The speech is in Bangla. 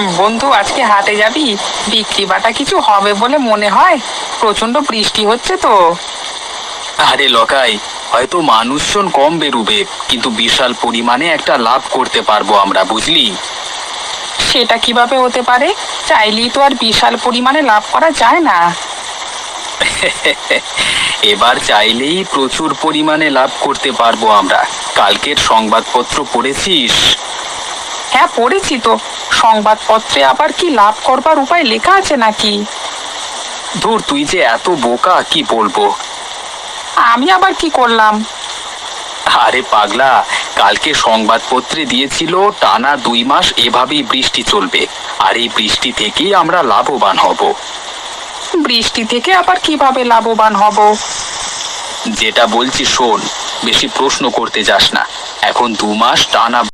বন্ধু, আজকে হাটে যাবি? বিক্রি বাটা কিছু হবে বলে মনে হয়। প্রচন্ড বৃষ্টি হচ্ছে তো। আরে লকাই, হয়তো মানুষজন কম বেরুবে, কিন্তু বিশাল পরিমাণে একটা লাভ করতে পারবো আমরা, বুঝলি? সেটা কিভাবে হতে পারে? চাইলেই তো আর বিশাল পরিমাণে লাভ করা যায় না। এবার চাইলেই প্রচুর পরিমাণে লাভ করতে পারবো আমরা। কালকের সংবাদপত্র পড়েছিস? হ্যাঁ, পড়েছি তো। সংবাদপত্রে আবার কি লাভ করবার উপায় লেখা আছে নাকি? ধুর, তুই যে এত বোকা, কি বলবো। আমি আবার কি করলাম? আরে পাগলা, কালকে সংবাদপত্রে দিয়েছিল টানা 2 মাস এভাবেই বৃষ্টি চলবে, আর এই বৃষ্টি থেকেই আমরা লাভবান হব। বৃষ্টি থেকে আবার কিভাবে লাভবান হব? যেটা বলছি শোন, বেশি প্রশ্ন করতে যাস না। এখন 2 মাস টানা